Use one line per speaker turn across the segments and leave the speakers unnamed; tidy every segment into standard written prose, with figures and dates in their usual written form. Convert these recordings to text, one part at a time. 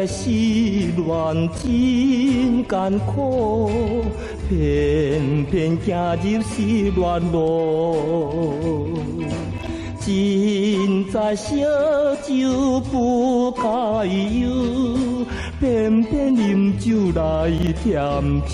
在失恋真艰苦，偏偏行入失恋路。真在烧酒不解忧，偏偏饮酒来添愁。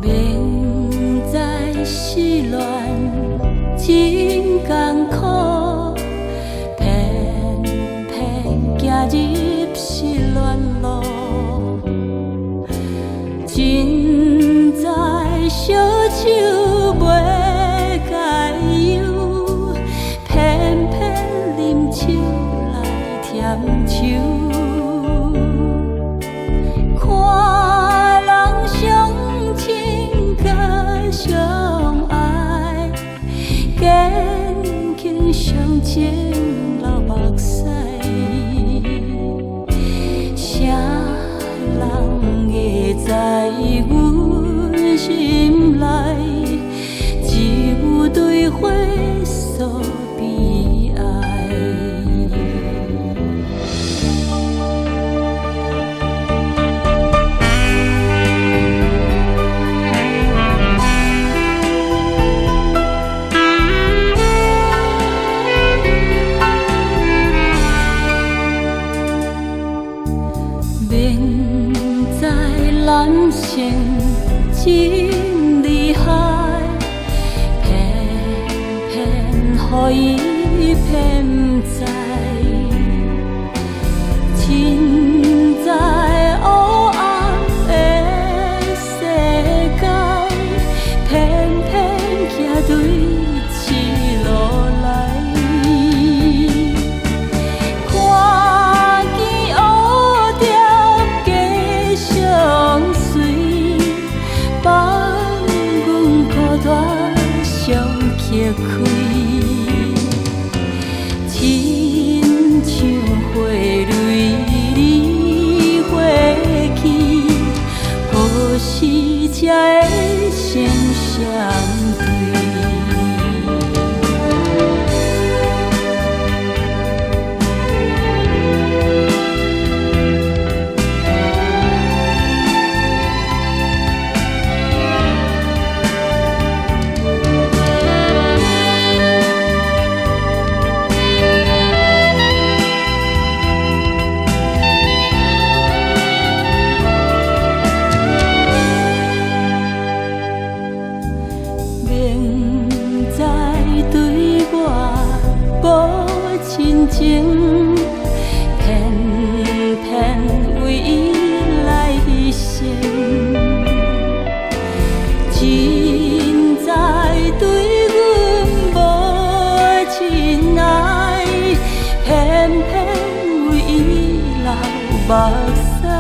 明知失恋真艰苦，偏偏行入失恋路。真知烧酒袂解忧，偏偏饮酒来添愁。相情流目屎，啥人会知阮心内，只有对花诉悲哀。男性真厉害，偏偏予伊骗不知，真知黑暗的世界，偏偏行对一路来。揭开，亲像花蕊离花去，何时才会成相对？真情偏偏为伊来牺牲，真知对阮无真爱，偏偏为伊流目屎。